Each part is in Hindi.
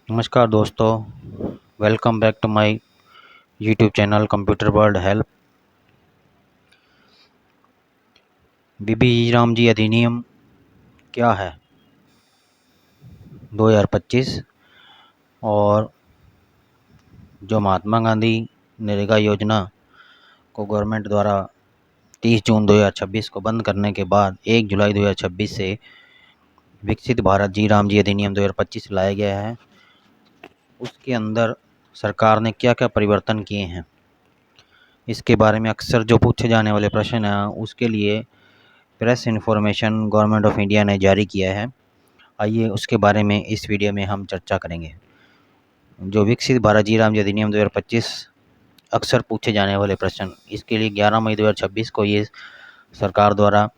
नमस्कार दोस्तों, welcome back to my YouTube channel computer world help. BB Ram ji अधिनियम क्या है 2025 और जो महात्मा गांधी नरेगा योजना को गवर्नमेंट द्वारा 30 जून 2026 को बंद करने के बाद 1 जुलाई 2026 से विकसित भारत जी राम जी अधिनियम 2025 लाया गया है। उसके अंदर सरकार ने क्या क्या परिवर्तन किए हैं, इसके बारे में अक्सर जो पूछे जाने वाले प्रश्न हैं उसके लिए press information government of India ने जारी किया है। आइए उसके बारे में इस वीडियो में हम चर्चा करेंगे। जो विकसित भारत जी राम जी अधिनियम 2025 अक्सर पूछे जाने वाले प्रश्न, इसके लिए 11 मई 2026 को ये सरकार द्वारा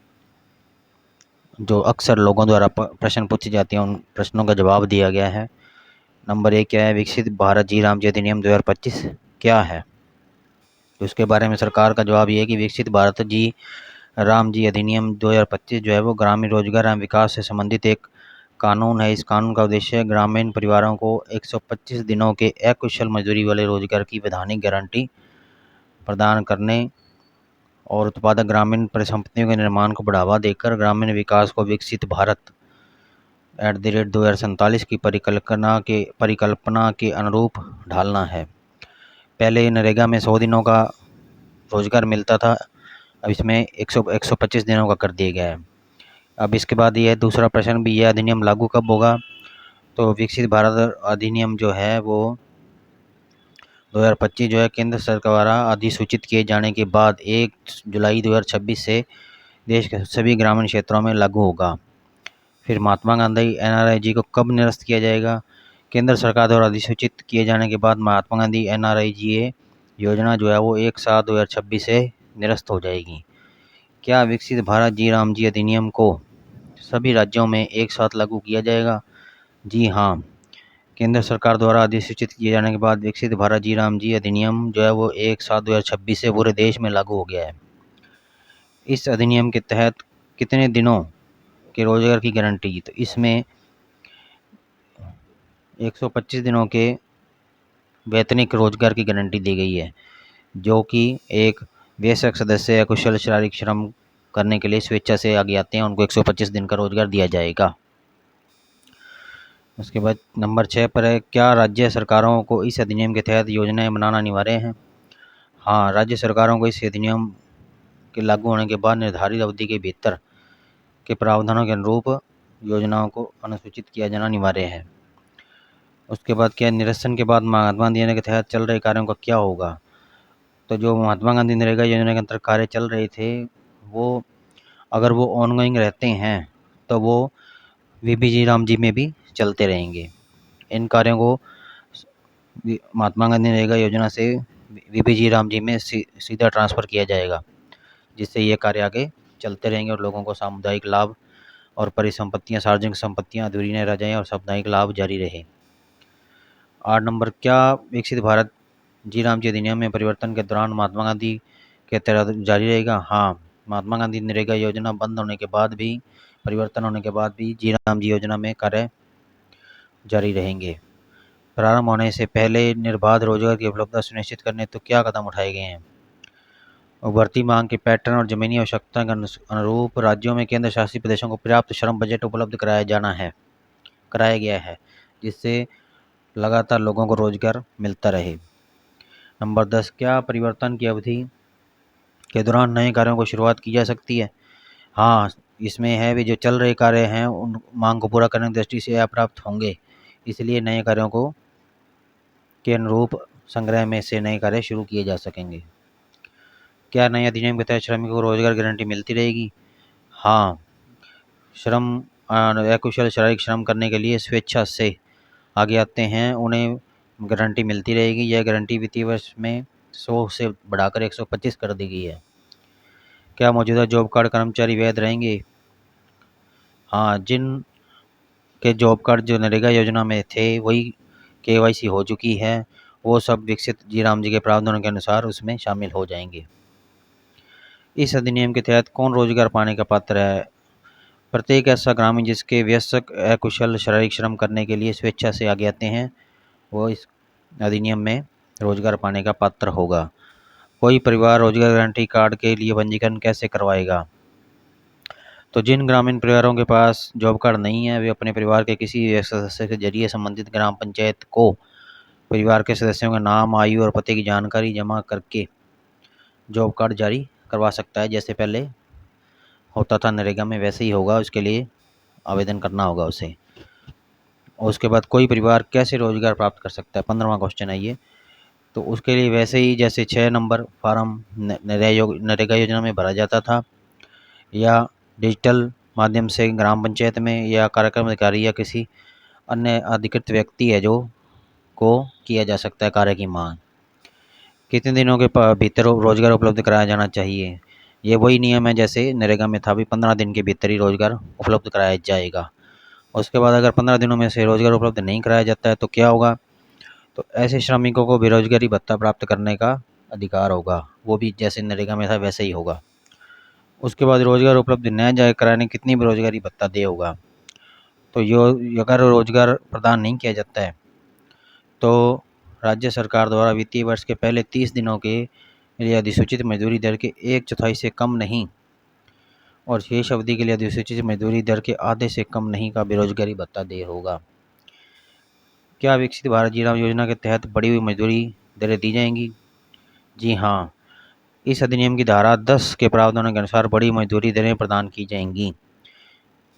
जो अक्सर लोगों द्वारा प्रश्न पूछे जाते हैं उन प्रश्नों का जवाब दिया गया है। नंबर 1 क्या है, विकसित भारत जी राम जी अधिनियम 2025 क्या है। तो इसके बारे में सरकार का जवाब ये है कि विकसित भारत जी राम जी अधिनियम 2025 जो है वो ग्रामीण रोजगार एवं विकास से संबंधित एक कानून है। इस कानून का उद्देश्य ग्रामीण परिवारों को 125 दिनों के अकुशल मजदूरी वाले रोजगार की वैधानिक गारंटी प्रदान करने और उत्पादक ग्रामीण परिसंपत्तियों के निर्माण को बढ़ावा देकर ग्रामीण विकास को विकसित भारत @ 2047 की परिकल्पना के अनुरूप ढालना है। पहले नरेगा में 100 दिनों का रोजगार मिलता था, अब इसमें 125 दिनों का कर दिया गया है। अब इसके बाद ये दूसरा प्रश्न भी, यह अधिनियम लागू कब होगा। तो विकसित भारत अधिनियम जो है वो 2025 जो है केंद्र सरकार द्वारा अधिसूचित किए जाने के बाद 1 जुलाई 2026 से देश के सभी ग्रामीण क्षेत्रों में लागू होगा। फिर महात्मा गांधी NRIG को कब निरस्त किया जाएगा। केंद्र सरकार द्वारा अधिसूचित किए जाने के बाद महात्मा गांधी NRIGA योजना जो है वो 1/7/2026 से निरस्त हो जाएगी। क्या विकसित भारत जी राम जी अधिनियम को सभी राज्यों में एक साथ लागू किया जाएगा। जी हाँ, केंद्र सरकार द्वारा अधिसूचित किए जाने के बाद विकसित भारत जी राम जी अधिनियम जो है वो 1/7/2026 से पूरे देश में लागू हो गया है। इस अधिनियम के तहत कितने दिनों के रोजगार की गारंटी, तो इसमें 125 दिनों के वैतनिक रोजगार की गारंटी दी गई है, जो कि एक वयस्क सदस्य कुशल शारीरिक श्रम करने के लिए स्वेच्छा से आगे आते हैं, उनको 125 दिन का रोजगार दिया जाएगा। उसके बाद नंबर 6 पर है, क्या राज्य सरकारों को इस अधिनियम के तहत योजनाएं बनाना अनिवार्य है। हाँ, राज्य सरकारों को इस अधिनियम के लागू होने के बाद निर्धारित अवधि के भीतर के प्रावधानों के अनुरूप योजनाओं को अनुसूचित किया जाना अनिवार्य है। उसके बाद क्या, निरसन के बाद महात्मा गांधी योजना के तहत चल रहे कार्यों का क्या होगा। तो जो महात्मा गांधी नरेगा योजना के अंतर्गत कार्य चल रहे थे वो अगर वो ऑनगोइंग रहते हैं तो वो वीबीजी राम जी में भी चलते रहेंगे। इन कार्यों को महात्मा गांधी नरेगा योजना से वीबीजी राम जी में सीधा ट्रांसफ़र किया जाएगा, जिससे ये कार्य आगे चलते रहेंगे और लोगों को सामुदायिक लाभ और परिसंपत्तियां, सार्वजनिक संपत्तियां अधूरी न रह जाएं और सामुदायिक लाभ जारी रहे। 8 नंबर, क्या विकसित भारत जी राम जी अधिनियम में परिवर्तन के दौरान महात्मा गांधी के तहत जारी रहेगा। हाँ, महात्मा गांधी नरेगा योजना बंद होने के बाद भी, परिवर्तन होने के बाद भी जी राम जी योजना में कार्य जारी रहेंगे। प्रारंभ होने से पहले निर्बाध रोजगार की उपलब्धता सुनिश्चित करने तो क्या कदम उठाए गए हैं। उभरती मांग के पैटर्न और जमीनी आवश्यकता के अनुरूप राज्यों में केंद्र शासित प्रदेशों को पर्याप्त श्रम बजट उपलब्ध कराया गया है, जिससे लगातार लोगों को रोजगार मिलता रहे। नंबर 10, क्या परिवर्तन की अवधि के दौरान नए कार्यों को शुरुआत की जा सकती है। हाँ, इसमें है भी जो चल रहे कार्य हैं उन मांग को पूरा करने की दृष्टि से अपर्याप्त होंगे, इसलिए नए कार्यों को के अनुरूप संग्रह में से नए कार्य शुरू किए जा सकेंगे। क्या नए अधिनियम के तहत श्रमिकों को रोजगार गारंटी मिलती रहेगी। हाँ, श्रम अकुशल शारीरिक श्रम करने के लिए स्वेच्छा से आगे आते हैं उन्हें गारंटी मिलती रहेगी। यह गारंटी वित्तीय वर्ष में 100 से बढ़ाकर 125 कर दी गई है। क्या मौजूदा जॉब कार्ड कर्मचारी वैध रहेंगे। हाँ, जिन के जॉब कार्ड जो नरेगा योजना में थे वही KYC हो चुकी है, वो सब विकसित जी राम जी के प्रावधानों के अनुसार उसमें शामिल हो जाएंगे। इस अधिनियम के तहत कौन रोजगार पाने का पात्र है। प्रत्येक ऐसा ग्रामीण जिसके वयस्क अकुशल शारीरिक श्रम करने के लिए स्वेच्छा से आगे आते हैं, वो इस अधिनियम में रोजगार पाने का पात्र होगा। कोई परिवार रोजगार गारंटी कार्ड के लिए पंजीकरण कैसे करवाएगा? तो जिन ग्रामीण परिवारों के पास जॉब कार्ड नहीं है, वे अपने परिवार के किसी एक सदस्य के जरिए संबंधित ग्राम पंचायत को परिवार के सदस्यों का नाम, आयु और पते की जानकारी जमा करके जॉब कार्ड जारी करवा सकता है। जैसे पहले होता था नरेगा में, वैसे ही होगा। उसके लिए आवेदन करना होगा उसे। और उसके बाद कोई परिवार कैसे रोजगार प्राप्त कर सकता है, 15वां क्वेश्चन है ये। तो उसके लिए वैसे ही जैसे 6 नंबर फार्म नरेगा योजना में भरा जाता था, या डिजिटल माध्यम से ग्राम पंचायत में, या कार्यक्रम अधिकारी या किसी अन्य अधिकृत व्यक्ति है जो को किया जा सकता है कार्य की मांग। कितने दिनों के भीतर रोजगार उपलब्ध कराया जाना चाहिए? ये वही नियम है जैसे नरेगा में था भी, 15 दिन के भीतर ही रोजगार उपलब्ध कराया जाएगा। उसके बाद अगर 15 दिनों में से रोजगार उपलब्ध नहीं कराया जाता है तो क्या होगा? तो ऐसे श्रमिकों को बेरोजगारी भत्ता प्राप्त करने का अधिकार होगा, वो भी जैसे नरेगा में था वैसे ही होगा। उसके बाद रोजगार उपलब्ध न जाए कराने कितनी बेरोजगारी भत्ता दे होगा? तो यो अगर रोजगार प्रदान नहीं किया जाता है तो राज्य सरकार द्वारा वित्तीय वर्ष के पहले 30 दिनों के लिए अधिसूचित मजदूरी दर के 1/4 से कम नहीं और शेष अवधि के लिए अधिसूचित मजदूरी दर के आधे से कम नहीं का बेरोजगारी भत्ता दे होगा। क्या विकसित भारत जी राम योजना के तहत बढ़ी हुई मजदूरी दरें दी जाएंगी? जी हाँ, इस अधिनियम की धारा 10 के प्रावधानों के अनुसार बड़ी मजदूरी दरें प्रदान की जाएंगी।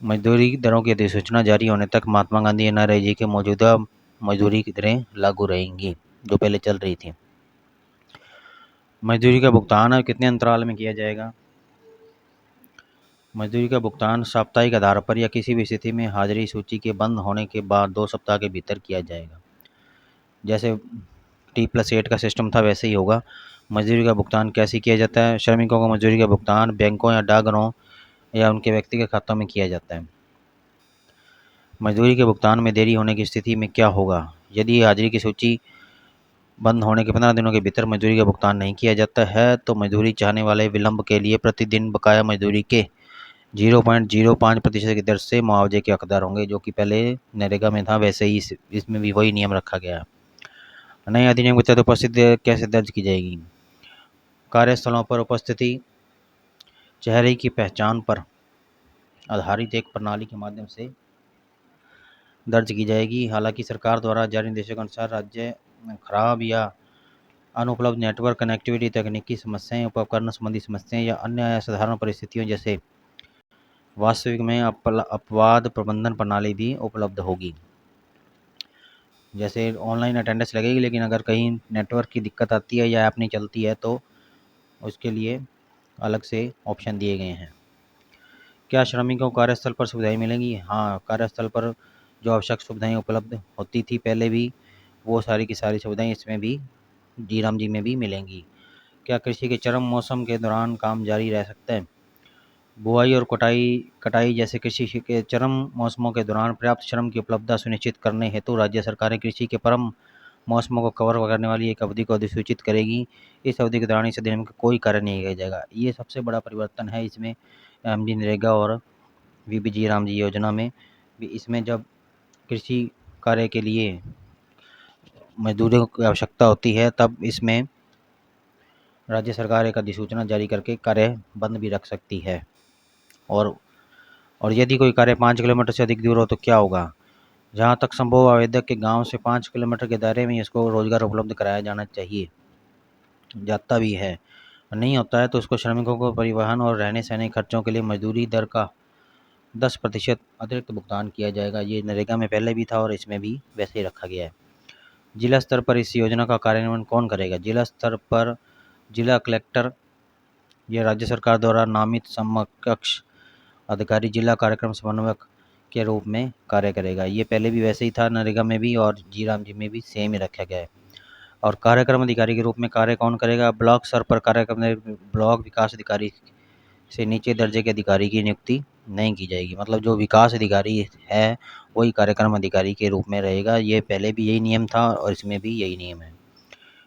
मजदूरी दरों की अधिसूचना जारी होने तक महात्मा गांधी एनआरईजी के मौजूदा मजदूरी की दरें लागू रहेंगी, जो पहले चल रही थी। मजदूरी का भुगतान कितने अंतराल में किया जाएगा? मजदूरी का भुगतान साप्ताहिक आधार पर या किसी भी स्थिति में हाजिरी सूची के बंद होने के बाद 2 सप्ताह के भीतर किया जाएगा। जैसे T+8 का सिस्टम था वैसे ही होगा। मजदूरी का भुगतान कैसे किया जाता है? श्रमिकों को मजदूरी का भुगतान बैंकों या डाकघरों या उनके व्यक्तिगत खातों में किया जाता है। मजदूरी के भुगतान में देरी होने की स्थिति में क्या होगा? यदि हाजिरी की सूची बंद होने के 15 दिनों के भीतर मजदूरी का भुगतान नहीं किया जाता है तो मजदूरी चाहने वाले विलंब के लिए प्रतिदिन बकाया मजदूरी के 0.05% की दर से मुआवजे के हकदार होंगे, जो कि पहले नरेगा में था वैसे ही इसमें भी वही नियम रखा गया है। नए अधिनियम के तहत उपस्थिति कैसे दर्ज की जाएगी? कार्यस्थलों पर उपस्थिति चेहरे की पहचान पर आधारित एक प्रणाली के माध्यम से दर्ज की जाएगी। हालांकि सरकार द्वारा जारी निर्देशों के अनुसार राज्य में खराब या अनुपलब्ध नेटवर्क कनेक्टिविटी, तकनीकी समस्याएं, उपकरण संबंधी समस्याएं या अन्य असाधारण परिस्थितियों जैसे वास्तविक में अपवाद प्रबंधन प्रणाली भी उपलब्ध होगी। जैसे ऑनलाइन अटेंडेंस लगेगी, लेकिन अगर कहीं नेटवर्क की दिक्कत आती है या ऐप नहीं चलती है तो उसके लिए अलग से ऑप्शन दिए गए हैं। क्या श्रमिकों को कार्यस्थल पर सुविधाएं मिलेंगी? हाँ, कार्यस्थल पर जो आवश्यक सुविधाएं उपलब्ध होती थी पहले भी, वो सारी की सारी सुविधाएं इसमें भी जी राम जी में भी मिलेंगी। क्या कृषि के चरम मौसम के दौरान काम जारी रह सकता है? बुआई और कटाई जैसे कृषि के चरम मौसमों के दौरान पर्याप्त श्रम की उपलब्धता सुनिश्चित करने हेतु राज्य सरकारें कृषि के परम मौसमों को कवर करने वाली एक अवधि को अधिसूचित करेगी। इस अवधि के दौरान इस अधिनियम का कोई कार्य नहीं किया जाएगा। ये सबसे बड़ा परिवर्तन है इसमें एमजी नरेगा और वीबीजी राम जी योजना में भी। इसमें जब कृषि कार्य के लिए मजदूरों की आवश्यकता होती है तब इसमें राज्य सरकार एक अधिसूचना जारी करके कार्य बंद भी रख सकती है। और यदि कोई कार्य 5 किलोमीटर से अधिक दूर हो तो क्या होगा? जहाँ तक संभव आवेदक के गांव से 5 किलोमीटर के दायरे में इसको रोजगार उपलब्ध कराया जाना चाहिए, जाता भी है। नहीं होता है तो उसको श्रमिकों को परिवहन और रहने सहने खर्चों के लिए मजदूरी दर का 10% अतिरिक्त भुगतान किया जाएगा। ये नरेगा में पहले भी था और इसमें भी वैसे ही रखा गया है। जिला स्तर पर इस योजना का कार्यान्वयन कौन करेगा? जिला स्तर पर जिला कलेक्टर या राज्य सरकार द्वारा नामित समकक्ष अधिकारी जिला कार्यक्रम समन्वयक के रूप में कार्य करेगा। ये पहले भी वैसे ही था नरेगा में भी और जी राम जी में भी सेम ही रखा गया है। और कार्यक्रम अधिकारी के रूप में कार्य कौन करेगा? ब्लॉक स्तर पर कार्यक्रम ब्लॉक विकास अधिकारी से नीचे दर्जे के अधिकारी की नियुक्ति नहीं की जाएगी। मतलब जो विकास अधिकारी है वही कार्यक्रम अधिकारी के रूप में रहेगा। ये पहले भी यही नियम था और इसमें भी यही नियम है।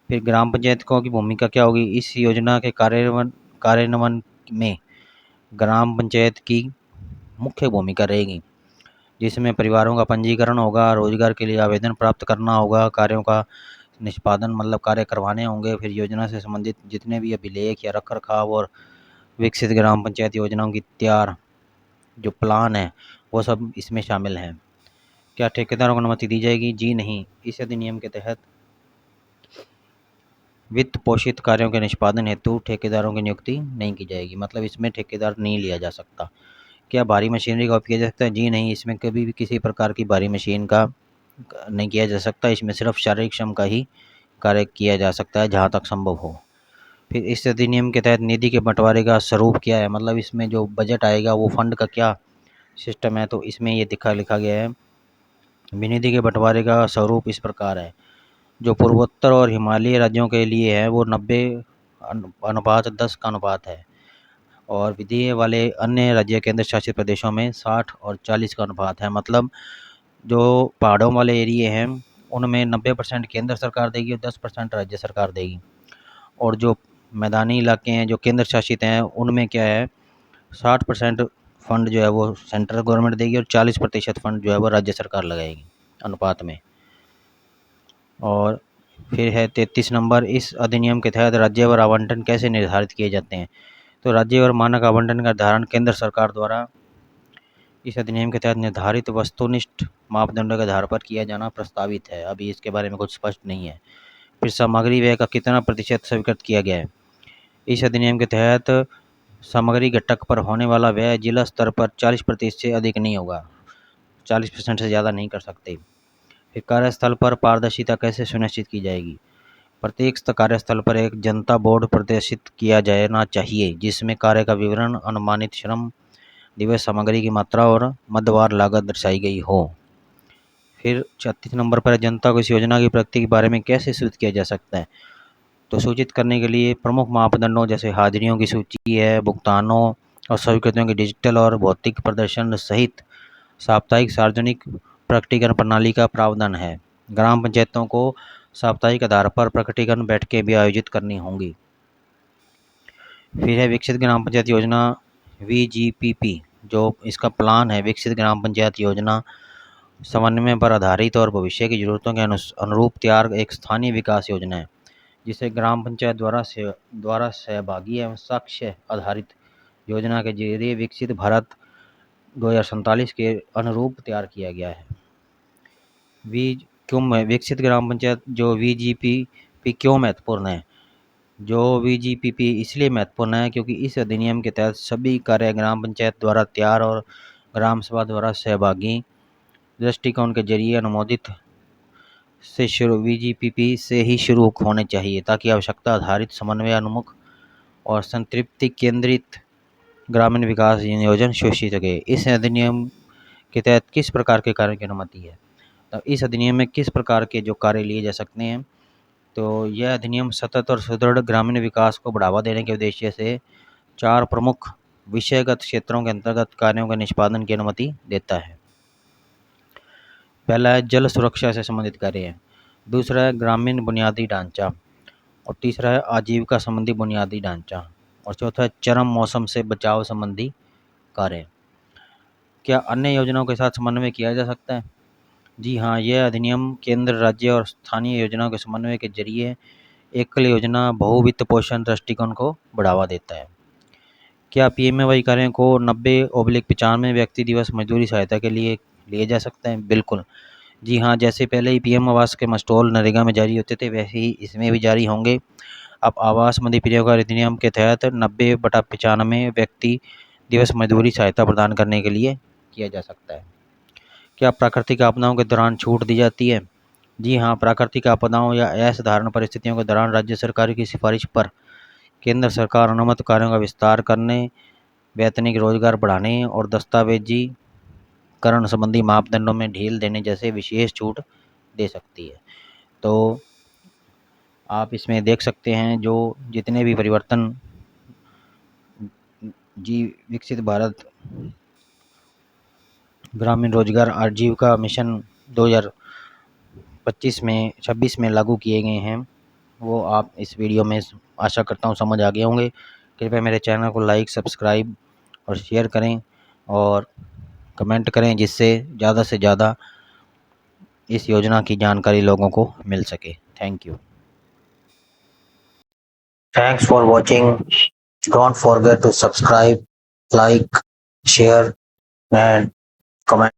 फिर ग्राम पंचायतों की भूमिका क्या होगी? इस योजना के कार्यान्वयन में ग्राम पंचायत की मुख्य भूमिका रहेगी, जिसमें परिवारों का पंजीकरण होगा, रोजगार के लिए आवेदन प्राप्त करना होगा, कार्यों का निष्पादन मतलब कार्य करवाने होंगे, फिर योजना से संबंधित जितने भी अभिलेख या रखरखाव और विकसित ग्राम पंचायत योजनाओं की तैयार जो प्लान है वो सब इसमें शामिल हैं। क्या ठेकेदारों को अनुमति दी जाएगी? जी नहीं। इस अधिनियम के तहत वित्त पोषित कार्यों के निष्पादन हेतु ठेकेदारों की नियुक्ति नहीं की जाएगी, मतलब इसमें ठेकेदार नहीं लिया जा सकता। क्या भारी मशीनरी का उपयोग किया जा सकता है? जी नहीं, इसमें कभी भी किसी प्रकार की भारी मशीन का नहीं किया जा सकता। इसमें सिर्फ शारीरिक श्रम का ही कार्य किया जा सकता है जहाँ तक संभव हो। फिर इस अधिनियम के तहत निधि के बंटवारे का स्वरूप क्या है, मतलब इसमें जो बजट आएगा वो फंड का क्या सिस्टम है, तो इसमें ये लिखा गया है। निधि के बंटवारे का स्वरूप इस प्रकार है। जो पूर्वोत्तर और हिमालयी राज्यों के लिए है वो 90:10 का अनुपात है, और विधेय वाले अन्य राज्य केंद्र शासित प्रदेशों में 60 और 40 का अनुपात है। मतलब जो पहाड़ों वाले एरिए हैं उनमें 90% केंद्र सरकार देगी और 10% राज्य सरकार देगी, और जो मैदानी इलाके हैं जो केंद्र शासित हैं उनमें क्या है 60% फंड जो है वो सेंट्रल गवर्नमेंट देगी और 40% फंड जो है वो राज्य सरकार लगाएगी अनुपात में। और फिर है 33 नंबर, इस अधिनियम के तहत राज्यवार आवंटन कैसे निर्धारित किए जाते हैं? तो राज्यवार मानक आवंटन का निर्धारण केंद्र सरकार द्वारा इस अधिनियम के तहत निर्धारित वस्तुनिष्ठ मापदंडों के आधार पर किया जाना प्रस्तावित है। अभी इसके बारे में कुछ स्पष्ट नहीं है। फिर सामग्री व्यय का कितना प्रतिशत स्वीकृत किया गया है? इस अधिनियम के तहत सामग्री घटक पर होने वाला व्यय जिला स्तर पर 40% से अधिक नहीं होगा, 40% से ज़्यादा नहीं कर सकते। फिर कार्यस्थल पर पारदर्शिता कैसे सुनिश्चित की जाएगी? प्रत्येक कार्यस्थल पर एक जनता बोर्ड प्रदर्शित किया जाना चाहिए, जिसमें कार्य का विवरण, अनुमानित श्रम दिवस, सामग्री की मात्रा और मध्यवार लागत दर्शाई गई हो। फिर 36 नंबर पर जनता को इस योजना की प्रगति के बारे में कैसे सूचित किया जा सकता है? तो सूचित करने के लिए प्रमुख मापदंडों जैसे हाजिरियों की सूची है, भुगतानों और स्वीकृतियों के डिजिटल और भौतिक प्रदर्शन सहित साप्ताहिक सार्वजनिक प्रकटीकरण प्रणाली का प्रावधान है। ग्राम पंचायतों को साप्ताहिक आधार पर प्रकटीकरण बैठकें भी आयोजित करनी होंगी। फिर है विकसित ग्राम पंचायत योजना VGPP, जो इसका प्लान है विकसित ग्राम पंचायत योजना समन्वय पर आधारित और भविष्य की जरूरतों के अनुरूप तैयार एक स्थानीय विकास योजना है, जिसे ग्राम पंचायत द्वारा सहभागी एवं साक्ष्य आधारित योजना के जरिए विकसित भारत 2047 के अनुरूप तैयार किया गया है। विकसित ग्राम पंचायत जो VGPP क्यों महत्वपूर्ण है? जो VGPP इसलिए महत्वपूर्ण है क्योंकि इस अधिनियम के तहत सभी कार्य ग्राम पंचायत द्वारा तैयार और ग्राम सभा द्वारा सहभागी दृष्टिकोण के जरिए अनुमोदित से शुरू VGPP से ही शुरू होने चाहिए, ताकि आवश्यकता आधारित समन्वय उन्मुख और संतृप्ति केंद्रित ग्रामीण विकास नियोजन सुनिश्चित सके। इस अधिनियम के तहत किस प्रकार के कार्य की अनुमति है? तो इस अधिनियम में किस प्रकार के जो कार्य लिए जा सकते हैं? तो यह अधिनियम सतत और सुदृढ़ ग्रामीण विकास को बढ़ावा देने के उद्देश्य से 4 प्रमुख विषयगत क्षेत्रों के अंतर्गत कार्यों के निष्पादन की अनुमति देता है। पहला है जल सुरक्षा से संबंधित कार्य है, दूसरा है ग्रामीण बुनियादी ढांचा, और तीसरा है आजीविका संबंधी बुनियादी ढांचा, और चौथा है चरम मौसम से बचाव संबंधी कार्य। क्या अन्य योजनाओं के साथ समन्वय किया जा सकता है? जी हाँ, यह अधिनियम केंद्र, राज्य और स्थानीय योजनाओं के समन्वय के जरिए एकल योजना बहुवित्त पोषण दृष्टिकोण को बढ़ावा देता है। क्या PMAY कार्यों को 90/95 व्यक्ति दिवस मजदूरी सहायता के लिए लिए जा सकते हैं? बिल्कुल। जी हाँ, जैसे पहले ही PM आवास के मस्टोल नरेगा में जारी होते थे, वैसे ही इसमें भी जारी होंगे। अब आवास मध्यप्रयोग अधिनियम के तहत 90/95 व्यक्ति दिवस मजदूरी सहायता प्रदान करने के लिए किया जा सकता है। क्या प्राकृतिक आपदाओं के दौरान छूट दी जाती है? जी हाँ, प्राकृतिक आपदाओं या असाधारण परिस्थितियों के दौरान राज्य सरकार की सिफारिश पर केंद्र सरकार अनुमत कार्यों का विस्तार करने, वैतनिक रोजगार बढ़ाने और दस्तावेजीकरण संबंधी मापदंडों में ढील देने जैसे विशेष छूट दे सकती है। तो आप इसमें देख सकते हैं जो जितने भी परिवर्तन विकसित भारत ग्रामीण रोजगार आजीविका मिशन 2026 में लागू किए गए हैं, वो आप इस वीडियो में आशा करता हूँ समझ आ गए होंगे। कृपया मेरे चैनल को लाइक, सब्सक्राइब और शेयर करें, और कमेंट करें, जिससे ज़्यादा से ज़्यादा इस योजना की जानकारी लोगों को मिल सके। Thank you. Thanks for watching. Don't forget to subscribe, like, share and comment.